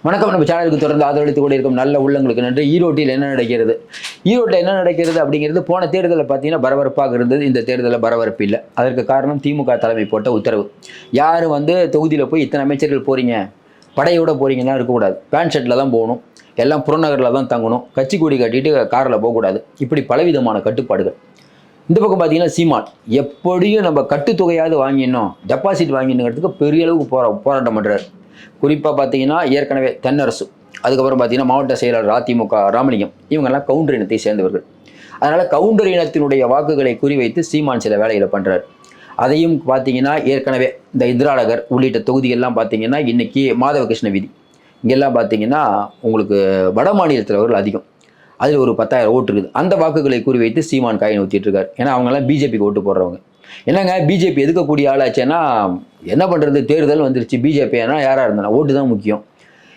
வணக்கம். நம்ம சேனலுக்கு தொடர்ந்து ஆதரவளித்து கூட இருக்கும் நல்ல உள்ளங்களுக்கு நன்றி. ஈரோட்டில் என்ன நடக்கிறது அப்படிங்கிறது போன தேர்தலில் பார்த்தீங்கன்னா பரபரப்பாக இருந்தது. இந்த தேர்தலில் பரபரப்பு இல்லை. அதற்கு காரணம் திமுக தலைமை போட்ட உத்தரவு. யாரும் தொகுதியில் போய் இத்தனை அமைச்சர்கள் போகிறீங்க, படையோட போகிறீங்கன்னா இருக்கக்கூடாது, பேண்ட் ஷர்ட்டில் தான் போகணும், எல்லாம் புறநகரில் தான் தங்கணும், கட்சி கொடி கட்டிட்டு காரில் போகக்கூடாது, இப்படி பலவிதமான கட்டுப்பாடுகள். இந்த பக்கம் பார்த்தீங்கன்னா சீமான் எப்படியும் நம்ம கட்டுத்தொகையாவது வாங்கிடணும், டெபாசிட் வாங்கினுங்கிறதுக்கு பெரிய அளவுக்கு போராட்டம் பண்ணுறாரு. குறிப்பாக பார்த்தீங்கன்னா ஏற்கனவே தென்னரசு, அதுக்கப்புறம் பார்த்தீங்கன்னா மாவட்ட செயலாளர் அதிமுக ராமலிங்கம், இவங்கெல்லாம் கவுண்டர் இனத்தை சேர்ந்தவர்கள். அதனால் கவுண்டர் இனத்தினுடைய வாக்குகளை குறிவைத்து சீமான் சில வேலைகளை பண்ணுறாரு. அதையும் பார்த்தீங்கன்னா ஏற்கனவே இந்த இந்திராநகர் உள்ளிட்ட தொகுதிகள்லாம் பார்த்தீங்கன்னா இன்றைக்கி மாதவகிருஷ்ண வீதி இங்கெல்லாம் பார்த்தீங்கன்னா உங்களுக்கு வட மாநிலத்திலவர்கள் அதிகம், அதில் ஒரு 10,000 ஓட்டு இருக்குது. அந்த வாக்குகளை குறிவைத்து சீமான் காயின் ஊற்றிட்டு இருக்காரு. ஏன்னா அவங்கெல்லாம் பிஜேபிக்கு ஓட்டு போடுறவங்க. என்னங்க பிஜேபி எதுக்கக்கூடிய ஆளாச்சுன்னா என்ன பண்ணுறது, தேர்தல் வந்துருச்சு, பிஜேபி ஏன்னா யாராக இருந்தாலும் ஓட்டு தான் முக்கியம்.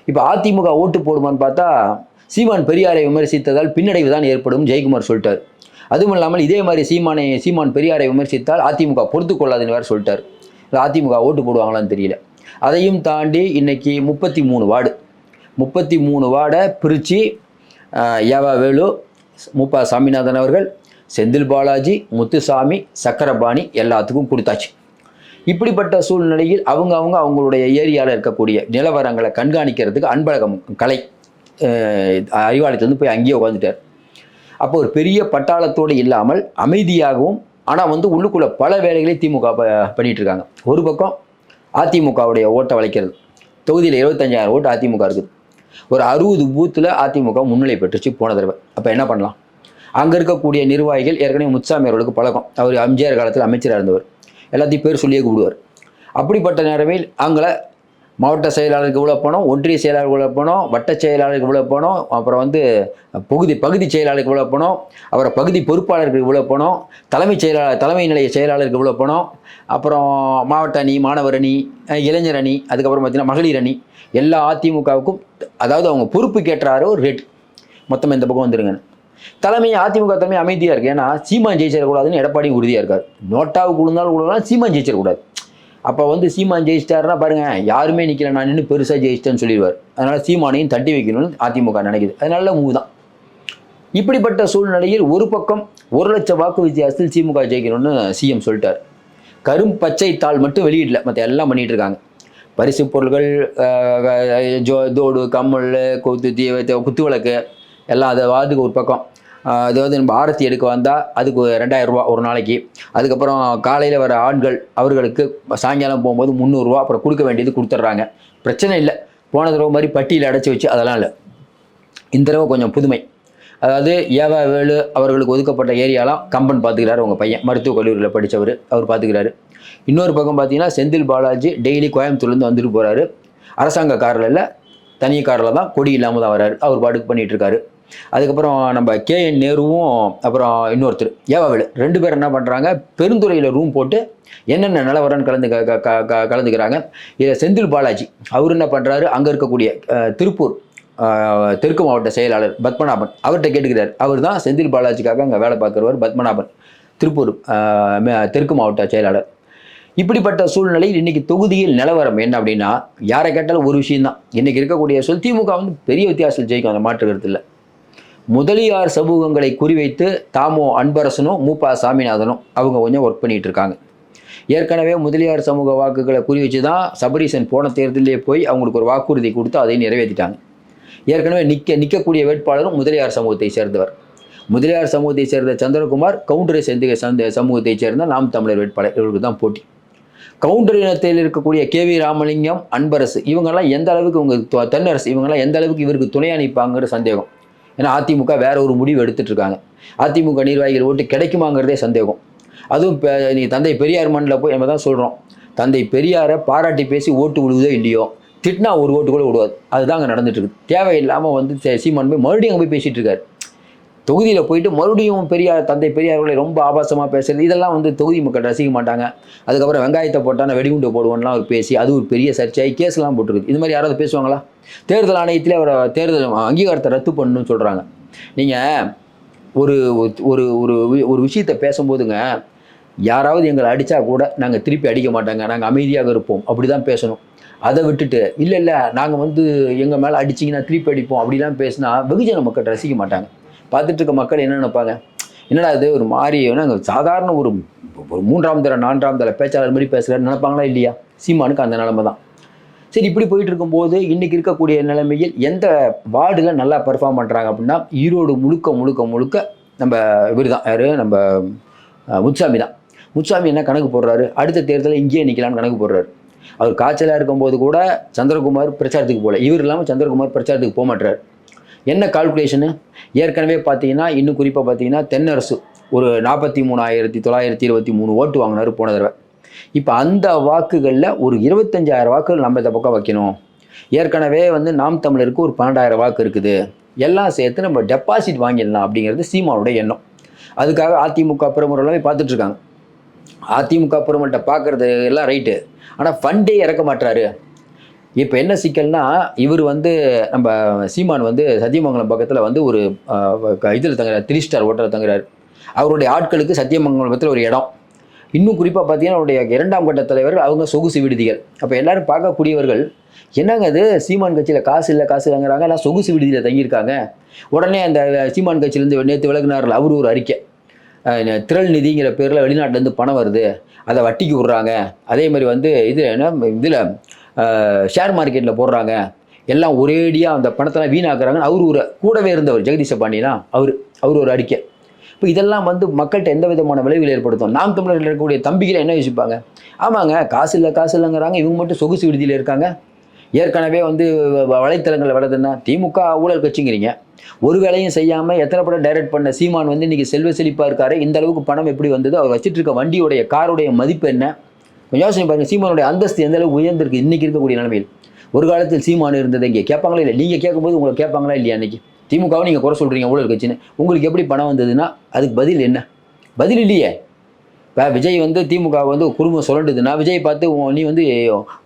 இப்போ அதிமுக ஓட்டு போடுமான்னு பார்த்தா சீமான் பெரியாரை விமர்சித்ததால் பின்னடைவு தான் ஏற்படும் ஜெயக்குமார் சொல்லிட்டார். அதுவும் இல்லாமல் இதே மாதிரி சீமான் பெரியாரை விமர்சித்தால் அதிமுக பொறுத்து கொள்ளாதுன்னு வேறு சொல்லிட்டார். அதிமுக ஓட்டு போடுவாங்களான்னு தெரியல. அதையும் தாண்டி இன்னைக்கு 33 வார்டை பிரித்து ஏவா வேலு, முப்பா சாமிநாதன் அவர்கள், செந்தில் பாலாஜி, முத்துசாமி, சக்கரபாணி எல்லாத்துக்கும் கொடுத்தாச்சு. இப்படிப்பட்ட சூழ்நிலையில் அவங்களுடைய ஏரியாவில் இருக்கக்கூடிய நிலவரங்களை கண்காணிக்கிறதுக்கு அன்பழகம் கலை அறிவாலயத்துலேருந்து போய் அங்கேயே உட்காந்துட்டார். அப்போ ஒரு பெரிய பட்டாளத்தோடு இல்லாமல் அமைதியாகவும், ஆனால் உள்ளுக்குள்ளே பல வேலைகளை திமுக பண்ணிகிட்டு இருக்காங்க. ஒரு பக்கம் அதிமுகவுடைய ஓட்டை வளைக்கிறது. தொகுதியில் 25,000 ஓட்டு அதிமுக இருக்குது. ஒரு 60 பூத்தில் அதிமுக முன்னிலை பெற்றுச்சு போன தடவை. அப்போ என்ன பண்ணலாம்? அங்கே இருக்கக்கூடிய நிர்வாகிகள் ஏற்கனவே முத்துசாமி அவர்களுக்கு பழக்கம். அவர் எம்ஜிஆர் காலத்தில் அமைச்சராக இருந்தவர், எல்லாத்தையும் பேர் சொல்லியே கூப்பிடுவார். அப்படிப்பட்ட நேரத்தில் அங்கே மாவட்ட செயலாளருக்கு இவ்வளோ பணம், ஒன்றிய செயலாளருக்கு இவ்வளோ பணம், வட்ட செயலாளருக்கு இவ்வளோ பணம், அப்புறம் பகுதி செயலாளருக்கு இவ்வளோ பணம், அப்புறம் பகுதி பொறுப்பாளருக்கு இவ்வளோ பணம், தலைமை நிலைய செயலாளருக்கு இவ்வளோ பணம், அப்புறம் மாவட்ட அணி, மாணவர் அணி, இளைஞர் அணி, அதுக்கப்புறம் பார்த்தீங்கன்னா மகளிர் அணி, எல்லா அதிமுகவுக்கும் அதாவது அவங்க பொறுப்புக்கு ஏற்றார ஒரு ரேட் மொத்தம் இந்த பக்கம் வந்துருங்க. அதிமுக தலைமை அமைதியாக இருக்குது. ஏன்னா சீமான் ஜெயிச்சிடக்கூடாதுன்னு எடப்பாடி உறுதியாக இருக்கார். நோட்டாவுக்கு விழுந்தாலும் சீமான் ஜெயிச்சிடக்கூடாது. அப்போ சீமான் ஜெயிச்சிட்டாருன்னா பாருங்கள், யாருமே நிற்கல, நான் நின்று பெருசாக ஜெயிச்சிட்டேன்னு சொல்லிடுவார். அதனால் சீமானையும் தட்டி வைக்கணும்னு அதிமுக நினைக்குது. அதனால மூவ் தான். இப்படிப்பட்ட சூழ்நிலையில் ஒரு பக்கம் 1,00,000 வாக்கு வித்தியாசத்தில் திமுக ஜெயிக்கணும்னு சிஎம் சொல்லிட்டார். பச்சை தாள் மட்டும் வெளியிடல, மற்ற எல்லாம் பண்ணிகிட்டு இருக்காங்க. பரிசு பொருள்கள், தோடு, கம்மல், குத்து விளக்கு எல்லாம் அதுக்கு ஒரு பக்கம். நம்ம ஆரத்தி எடுக்க வந்தால் அதுக்கு 2,000 ரூபா ஒரு நாளைக்கு. அதுக்கப்புறம் காலையில் வர ஆண்கள் அவர்களுக்கு சாயங்காலம் போகும்போது 300 ரூபா அப்புறம் கொடுக்க வேண்டியது கொடுத்துட்றாங்க. பிரச்சனை இல்லை. போன தடவை மாதிரி பட்டியில் அடைச்சி வச்சு அதெல்லாம் இல்லை. இந்த தடவை கொஞ்சம் புதுமை. அதாவது ஏவா வேலு அவர்களுக்கு ஒதுக்கப்பட்ட ஏரியாலாம் கம்பன் பார்த்துக்கிறாரு. உங்கள் பையன் மருத்துவக் கல்லூரியில் படித்தவர், அவர் பார்த்துக்கிறாரு. இன்னொரு பக்கம் பார்த்தீங்கன்னா செந்தில் பாலாஜி டெய்லி கோயம்புத்தூர்லேருந்து வந்துட்டு போகிறாரு. அரசாங்க காரில் இல்லை, தனி காரில் தான், கொடி இல்லாமல் தான் வர்றாரு. அவர் பாட்டுக்கு பண்ணிகிட்ருக்காரு. அதுக்கப்புறம் நம்ம KN நேருவும் அப்புறம் இன்னொருத்தர் ஏவாவேலு 2 பேர் என்ன பண்ணுறாங்க, பெருந்துறையில் ரூம் போட்டு என்னென்ன நிலவரன்னு கலந்துக்கிறாங்க. இதில் செந்தில் பாலாஜி அவர் என்ன பண்ணுறாரு, அங்கே இருக்கக்கூடிய திருப்பூர் தெற்கு மாவட்ட செயலாளர் பத்மநாபன் அவர்கிட்ட கேட்டுக்கிறார். அவர் தான் செந்தில் பாலாஜிக்காக அங்கே வேலை பார்க்குறவர் பத்மநாபன், திருப்பூர் தெற்கு மாவட்ட செயலாளர். இப்படிப்பட்ட சூழ்நிலையில் இன்றைக்கி தொகுதியில் நிலவரம் என்ன அப்படின்னா, யாரை கேட்டாலும் ஒரு விஷயம்தான். இன்றைக்கி இருக்கக்கூடிய திமுக பெரிய வித்தியாசத்தில் ஜெயிக்கும், அந்த மாற்று கருத்து இல்லை. முதலியார் சமூகங்களை குறிவைத்து தாமோ அன்பரசனும் முப்பா சாமிநாதனும் அவங்க கொஞ்சம் ஒர்க் பண்ணிகிட்டு இருக்காங்க. ஏற்கனவே முதலியார் சமூக வாக்குகளை குறி வச்சு தான் சபரீசன் போன தேர்தலே போய் அவங்களுக்கு ஒரு வாக்குறுதி கொடுத்து அதை நிறைவேற்றிட்டாங்க. ஏற்கனவே நிற்கக்கூடிய வேட்பாளரும் முதலியார் சமூகத்தை சேர்ந்தவர். முதலியார் சமூகத்தை சேர்ந்த சந்திரகுமார் கவுண்டரை சேர்ந்த சமூகத்தை சேர்ந்த நாம் தமிழர் வேட்பாளர், இவருக்கு தான் போட்டி. கவுண்டர் இனத்தில் இருக்கக்கூடிய KV ராமலிங்கம், அன்பரசு இவங்கெல்லாம் எந்த அளவுக்கு தென்னரசு இவங்கெல்லாம் எந்த அளவுக்கு இவருக்கு துணையாக நிற்பாங்கிற சந்தேகம். ஏன்னா அதிமுக வேற ஒரு முடிவு எடுத்துட்டு இருக்காங்க. அதிமுக நிர்வாகிகள் ஓட்டு கிடைக்குமாங்கிறதே சந்தேகம். அதுவும் இப்போ நீ தந்தை பெரியார் மண்ணில் போய் நம்ம தான் சொல்கிறோம், தந்தை பெரியாரை பாராட்டி பேசி ஓட்டு விடுவதோ இல்லையோ, திட்டினா ஒரு ஓட்டு கூட விடுவாது. அதுதான் அங்கே நடந்துட்டு இருக்குது. தேவையில்லாமல் சீமான் போய் மறுபடியும் அங்கே போய் பேசிகிட்டு இருக்காரு. தொகுதியில் போயிட்டு மறுபடியும் தந்தை பெரியார்களை ரொம்ப ஆபாசமாக பேசுறது, இதெல்லாம் தொகுதி மக்கள் ரசிக்க மாட்டாங்க. அதுக்கப்புறம் வெங்காயத்தை போட்டால் வெடிகுண்டு போடுவோம்லாம் அவர் பேசி அது ஒரு பெரிய சர்ச்சையாகி கேஸ்லாம் போட்டுருக்குது. இது மாதிரி யாராவது பேசுவாங்களா? தேர்தல் ஆணையத்தில் அவரை தேர்தல் அங்கீகாரத்தை ரத்து பண்ணணும்னு சொல்கிறாங்க. நீங்கள் ஒரு ஒரு ஒரு விஷயத்தை பேசும்போதுங்க, யாராவது எங்களை அடித்தா கூட நாங்கள் திருப்பி அடிக்க மாட்டாங்க, நாங்கள் அமைதியாக இருப்போம், அப்படி தான் பேசணும். அதை விட்டுட்டு இல்லை நாங்கள் வந்து எங்கள் மேலே அடிச்சிங்கன்னா திருப்பி அடிப்போம் அப்படிலாம் பேசினா வெகுஜன மக்கள் ரசிக்க மாட்டாங்க. பார்த்துட்டு இருக்க மக்கள் என்ன நினைப்பாங்க, என்னடா இது ஒரு மாதிரி சாதாரண ஒரு ஒரு 3ஆம் தர 4ஆம் தர பேச்சாளர் மாதிரி பேசுகிறாரு நினைப்பாங்களா இல்லையா? சீமானுக்கு அந்த நிலைமை தான். சரி, இப்படி போயிட்டு இருக்கும்போது இன்றைக்கி இருக்கக்கூடிய நிலைமையில் எந்த வார்டில் நல்லா பெர்ஃபார்ம் பண்ணுறாங்க அப்படின்னா, ஈரோடு முழுக்க முழுக்க முழுக்க நம்ம இவர் தான், யார், நம்ம முத்துசாமி தான். முத்துசாமி என்ன கணக்கு போடுறாரு, அடுத்த தேர்தலில் இங்கேயே நிற்கலான்னு கணக்கு போடுறாரு. அவர் காய்ச்சலாக இருக்கும்போது கூட சந்திரகுமார் பிரச்சாரத்துக்கு போகல, இவர் இல்லாமல் சந்திரகுமார் பிரச்சாரத்துக்கு போக மாட்டுறாரு. என்ன கால்குலேஷனு, ஏற்கனவே பார்த்தீங்கன்னா இன்னும் குறிப்பாக பார்த்தீங்கன்னா தென்னரசு ஒரு 43,923 ஓட்டு வாங்கினார் போன தடவை. இப்போ அந்த வாக்குகளில் ஒரு 25,000 வாக்குகள் நம்ம இந்த பக்கம் வைக்கணும். ஏற்கனவே வந்து நாம் தமிழருக்கு ஒரு 12,000 வாக்கு இருக்குது, எல்லாம் சேர்த்து நம்ம டெபாசிட் வாங்கிடலாம் அப்படிங்கிறது சீமானுடைய எண்ணம். அதுக்காக அதிமுக பிரமுகர் எல்லாமே பார்த்துட்ருக்காங்க. அதிமுக பிரமுகர்கிட்ட பார்க்குறது எல்லாம் ரைட்டு, ஆனால் ஃபண்டே இறக்க மாட்டுறாரு. இப்போ என்ன சிக்கல்னா, இவர் வந்து நம்ம சீமான் வந்து சத்தியமங்கலம் பக்கத்தில் வந்து ஒரு இதில் தங்குறாரு, 3 ஸ்டார் ஹோட்டலில் தங்குறாரு. அவருடைய ஆட்களுக்கு சத்தியமங்கலத்தில் ஒரு இடம். இன்னும் குறிப்பாக பார்த்தீங்கன்னா அவருடைய 2ஆம் கட்ட தலைவர்கள் அவங்க சொகுசு விடுதிகள். அப்போ எல்லாரும் பார்க்கக்கூடியவர்கள், என்னங்க அது சீமான் கட்சியில் காசு இல்லைங்கிறாங்க, எல்லாம் சொகுசு விடுதியில் தங்கியிருக்காங்க. உடனே அந்த சீமான் கட்சியிலேருந்து நேற்று விலகினார்கள் அவர் ஒரு அறிக்கை, திரள் நிதிங்கிற பேரில் வெளிநாட்டிலேருந்து பணம் வருது, அதை வட்டிக்கு விட்றாங்க, அதே மாதிரி வந்து இது என்ன இதில் ஷேர் மார்க்கெட்டில் போடுறாங்க, எல்லாம் ஒரேடியாக அந்த பணத்தெல்லாம் வீணாக்குறாங்கன்னு அவர் ஒரு கூடவே இருந்தவர் ஜெகதீஷ பாண்டியனா அவர் ஒரு அறிக்கை. இப்போ இதெல்லாம் வந்து மக்கள்கிட்ட எந்த விதமான விளைவுகள் ஏற்படுத்தும். நாம் தமிழர்கள் இருக்கக்கூடிய தம்பிகளை என்ன யோசிப்பாங்க, ஆமாங்க காசு இல்லைங்கிறாங்க, இவங்க மட்டும் சொகுசு விடுதியில் இருக்காங்க. ஏற்கனவே வந்து வலைத்தளங்களில் வளர்துன்னா திமுக ஊழல் கட்சிங்கிறீங்க, ஒரு வேலையும் செய்யாமல் எத்தனை படம் டைரக்ட் பண்ண சீமான் வந்து இன்றைக்கி செல்வ செழிப்பாக இருக்காரு, இந்த அளவுக்கு பணம் எப்படி வந்தது, அவர் வச்சுட்டு இருக்க வண்டியோடைய காருடைய மதிப்பு என்ன, யோசனை பாருங்கள். சீமானுடைய அந்தஸ்து எந்த அளவுக்கு உயர்ந்திருக்கு இன்றைக்கி இருக்கக்கூடிய நிலைமையில். ஒரு காலத்தில் சீமான் இருந்தது இங்கே கேட்பாங்களா இல்லை, நீங்கள் கேட்கும்போது உங்களை கேட்பாங்களா இல்லையா? அன்றைக்கி திமுகவை நீங்கள் குறை சொல்கிறீங்க ஊழல் கட்சின்னு, உங்களுக்கு எப்படி பணம் வந்ததுன்னா அதுக்கு பதில் என்ன? பதில் இல்லையே. இப்போ விஜய் வந்து திமுக வந்து குடும்பம் சொல்லண்டுதுன்னா விஜய் பார்த்து நீ வந்து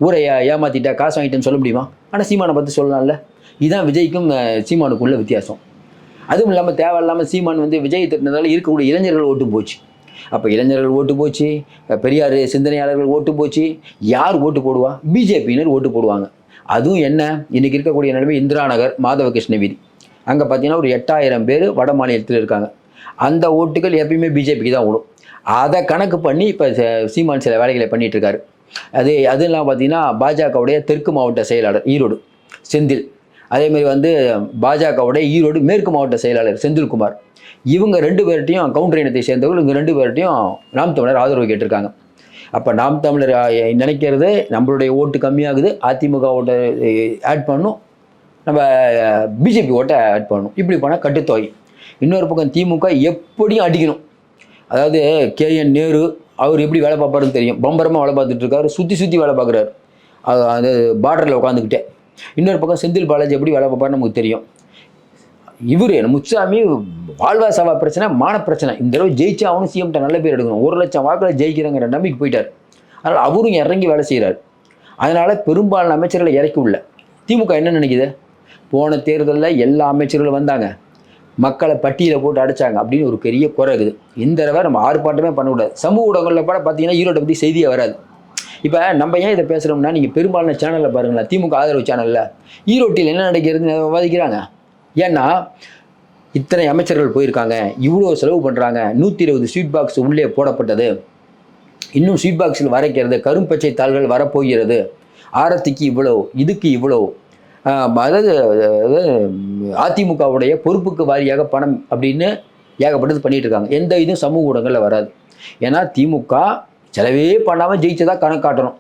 ஊரை ஏமாற்றிட்டா காசு வாங்கிட்டேன்னு சொல்ல முடியுமா? ஆனால் சீமானை பார்த்து சொல்லலாம்ல. இதுதான் விஜய்க்கும் சீமானுக்குள்ள வித்தியாசம். அதுவும் இல்லாமல் தேவையில்லாமல் சீமான் வந்து விஜய் திட்டினதால இருக்கக்கூடிய இளைஞர்கள் ஓட்டு போச்சு. அப்போ இளைஞர்கள் ஓட்டு போச்சு, பெரியார் சிந்தனையாளர்கள் ஓட்டு போச்சு. யார் ஓட்டு போடுவா? பிஜேபியினர் ஓட்டு போடுவாங்க. அதுவும் என்ன, இன்றைக்கி இருக்கக்கூடிய நிலைமை இந்திரா நகர் மாதவ கிருஷ்ண வீதி, அங்கே பார்த்தீங்கன்னா ஒரு 8,000 பேர் வட மாநிலத்தில் இருக்காங்க. அந்த ஓட்டுகள் எப்பயுமே பிஜேபிக்கு தான் ஓடும். அதை கணக்கு பண்ணி இப்போ சீமான் சில வேலைகளை பண்ணிகிட்டு இருக்காரு. அதெல்லாம் பார்த்தீங்கன்னா பாஜகவுடைய தெற்கு மாவட்ட செயலாளர் ஈரோடு செந்தில், அதேமாதிரி வந்து பாஜகவுடைய ஈரோடு மேற்கு மாவட்ட செயலாளர் செந்தில்குமார், இவங்க 2 பேர்ட்டையும் கவுண்டர் இனத்தை சேர்ந்தவர்கள், இவங்க 2 பேர்ட்டையும் நாம் தமிழர் ஆதரவு கேட்டிருக்காங்க. அப்போ நாம் தமிழர் நினைக்கிறது நம்மளுடைய ஓட்டு கம்மியாகுது, அதிமுக ஓட்டை ஆட் பண்ணணும், நம்ம பிஜேபி ஓட்டை ஆட் பண்ணணும். இப்படி போனால் கட்டுத்தொகை. இன்னொரு பக்கம் திமுக எப்படியும் அடிக்கணும். அதாவது KN நேரு அவர் எப்படி வேலை பார்ப்பாருன்னு தெரியும், பம்பரமாக வேலை பார்த்துட்டு இருக்காரு, சுற்றி வேலை பார்க்குறாரு அது பார்டரில் உட்காந்துக்கிட்டே. இன்னொரு பக்கம் செந்தில் பாலாஜி எப்படி வேலை பார்ப்பாருன்னு நமக்கு தெரியும். இவர் முத்துசாமி வாழ்வாசாவா பிரச்சனை, மான பிரச்சனை. இந்த தடவை ஜெயிச்சா அவனும் சிஎம்கிட்ட நல்ல பேர் எடுக்கணும், 1,00,000 வாக்கில் ஜெயிக்கிறங்கிற நம்பிக்கை போயிட்டார். அதனால் அவரும் இறங்கி வேலை செய்கிறார். அதனால் பெரும்பாலான அமைச்சர்களை இறக்கி உள்ள திமுக என்ன நினைக்குது, போன தேர்தலில் எல்லா அமைச்சர்களும் வந்தாங்க, மக்களை பட்டியலை போட்டு அடைச்சாங்க அப்படின்னு ஒரு பெரிய குறை இருக்குது. இந்த தடவை நம்ம ஆர்ப்பாட்டமே பண்ணக்கூடாது. சமூக ஊடகங்களில் கூட பார்த்தீங்கன்னா ஈரோட்டை பற்றி செய்தியே வராது. இப்போ நம்ம ஏன் இதை பேசுகிறோம்னா, நீங்கள் பெரும்பாலான சேனலில் பாருங்களேன், திமுக ஆதரவு சேனலில் ஈரோட்டில் என்ன நடக்கிறதுன்னு விவாதிக்கிறாங்க. ஏன்னா இத்தனை அமைச்சர்கள் போயிருக்காங்க, இவ்வளோ செலவு பண்ணுறாங்க, 120 ஸ்வீட் பாக்ஸ் உள்ளே போடப்பட்டது, இன்னும் ஸ்வீட் பாக்ஸில் வரைக்கிறது, கரும்பச்சை தாள்கள் வரப்போகிறது, ஆரத்திக்கு இவ்வளோ, இதுக்கு இவ்வளோ, அதாவது அதிமுகவுடைய பொறுப்புக்கு வாரியாக பணம் அப்படின்னு ஏகப்பட்டது பண்ணிகிட்டு இருக்காங்க. எந்த இதுவும் சமூக ஊடகங்களில் வராது. ஏன்னா திமுக செலவே பண்ணாமல் ஜெயிச்சதாக கணக்காட்டணும்.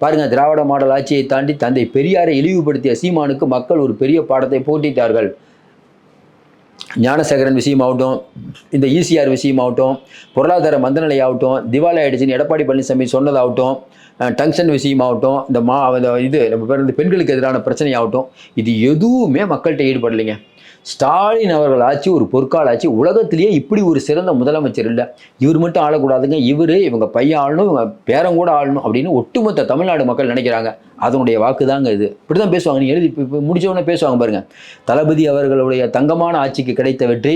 பாருங்கள், திராவிட மாடல் ஆட்சியை தாண்டி தந்தை பெரியாரை இழிவுபடுத்திய சீமானுக்கு மக்கள் ஒரு பெரிய பாடத்தை போட்டிட்டார்கள். ஞானசேகரன் விஷயமாகட்டும், இந்த ECR விஷயமாகட்டும், பொருளாதார மந்தநிலை ஆகட்டும், திவாலி ஆயிடுச்சுன்னு எடப்பாடி பழனிசாமி சொன்னதாகட்டும், டங்ஷன் விஷயமாகட்டும், இது நம்ம பேர் இந்த பெண்களுக்கு எதிரான பிரச்சனையாகட்டும், இது எதுவுமே மக்கள்கிட்ட ஈடுபடலைங்க. ஸ்டாலின் அவர்கள் ஆட்சி ஒரு பொற்கால ஆட்சி. உலகத்திலேயே இப்படி ஒரு சிறந்த முதலமைச்சர் இல்லை. இவர் மட்டும் ஆளக்கூடாதுங்க, இவங்க பையன் ஆளணும், இவங்க பேரன் கூட ஆளணும் அப்படின்னு ஒட்டுமொத்த தமிழ்நாடு மக்கள் நினைக்கிறாங்க. அதனுடைய வாக்கு தாங்க இது. இப்படி தான் பேசுவாங்க. நீங்கள் எழுதி இப்போ முடிச்சவொடனே பேசுவாங்க பாருங்கள். தளபதி அவர்களுடைய தங்கமான ஆட்சிக்கு கிடைத்த வெற்றி,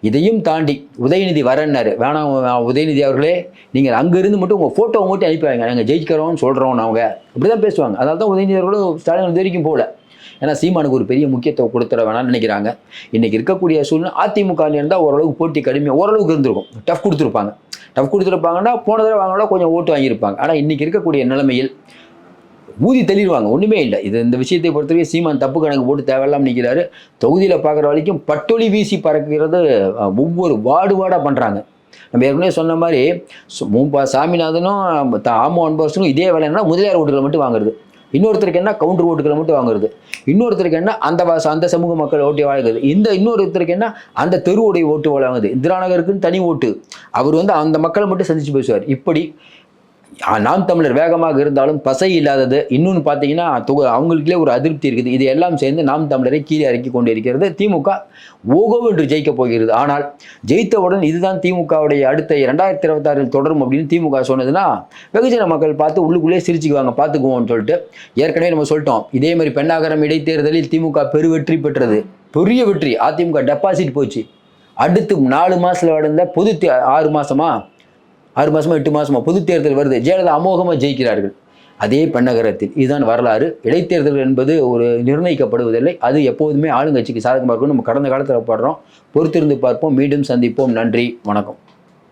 இதையும் தாண்டி உதயநிதி வரன்னாரு, வேணாம் உதயநிதி அவர்களே, நீங்கள் அங்கேருந்து மட்டும் உங்கள் ஃபோட்டோவை மட்டும் அனுப்பி வைங்க, நாங்கள் ஜெயிக்கிறோம் தருவோம்னு சொல்கிறோம் அவங்க இப்படி தான் பேசுவாங்க. அதனால தான் உதயநிதி அவர்களும் ஸ்டாலின் இது வரைக்கும் போகல. ஏன்னா சீமானுக்கு ஒரு பெரிய முக்கியத்துவம் கொடுத்துட வேணாம்னு நினைக்கிறாங்க. இன்றைக்கி இருக்கக்கூடிய சூழ்நிலை அதிமுக இருந்தால் ஓரளவுக்கு போட்டி கடுமையாக ஓரளவுக்கு இருந்திருக்கும். டஃப் கொடுத்துருப்பாங்கன்னா போன தடவை வாங்கினா கொஞ்சம் ஓட்டு வாங்கியிருப்பாங்க. ஆனால் இன்றைக்கி இருக்கக்கூடிய நிலைமையில் ஊதி தள்ளிடுவாங்க, ஒன்றுமே இல்லை. இந்த விஷயத்தை பொறுத்தவரைக்கும் சீமான் தப்பு கணக்கு போட்டு தேவையில்லாமல் நிற்கிறாரு. தொகுதியில் பார்க்குற வரைக்கும் பட்டொலி வீசி பறக்கிறது ஒவ்வொரு வார்டாக பண்ணுறாங்க. நம்ம ஏற்கனவே சொன்ன மாதிரி சாமிநாதனும் ஆமோ அன்பரசனும் இதே வேலைன்னா முதலியார் ஓட்டுகளை மட்டும் வாங்குறது, இன்னொருத்தருக்கு என்ன கவுண்டர் ஓட்டுகளை மட்டும் வாங்குறது, இன்னொருத்தருக்கு என்ன அந்த சமூக மக்கள் ஓட்டு வாங்குறது, இன்னொருத்தருக்கு என்ன அந்த தெருவுடைய ஓட்டு வாங்குது, இந்திரா நகருக்குன்னு தனி ஓட்டு, அவர் அந்த மக்களை மட்டும் சந்திச்சு பேசுவார். இப்படி நாம் தமிழர் வேகமாக இருந்தாலும் பசை இல்லாதது. இன்னொன்று பார்த்தீங்கன்னா அவங்களுக்குள்ளே ஒரு அதிருப்தி இருக்குது. இது எல்லாம் சேர்ந்து நாம் தமிழரை கீழே இறக்கி கொண்டு இருக்கிறது. திமுக ஓகோவென்று ஜெயிக்கப் போகிறது. ஆனால் ஜெயித்தவுடன் இதுதான் திமுகவுடைய அடுத்த 2026 தொடரும் அப்படின்னு திமுக சொன்னதுன்னா வெகுஜன மக்கள் பார்த்து உள்ளுக்குள்ளே சிரிச்சுக்குவாங்க, பார்த்துக்குவோம்னு சொல்லிட்டு. ஏற்கனவே நம்ம சொல்லிட்டோம், இதே மாதிரி பெண்ணாகரம் இடைத்தேர்தலில் திமுக பெருவெற்றி பெற்றது, பெரிய வெற்றி. அதிமுக டெபாசிட் போச்சு. அடுத்து 4 மாதத்தில் நடந்த 6 மாதமா 8 மாதமா பொது தேர்தல் வருது, ஜெயலலிதா அமோகமாக ஜெயிக்கிறார்கள் அதே பெண்ணகரத்தில். இதுதான் வரலாறு. இடைத்தேர்தல் என்பது ஒரு நிர்ணயிக்கப்படுவதில்லை, அது எப்போதுமே ஆளுங்கட்சிக்கு சாதகமாக இருக்கும். நம்ம கடந்த காலத்தில் படுறோம். பொறுத்திருந்து பார்ப்போம். மீண்டும் சந்திப்போம். நன்றி, வணக்கம்.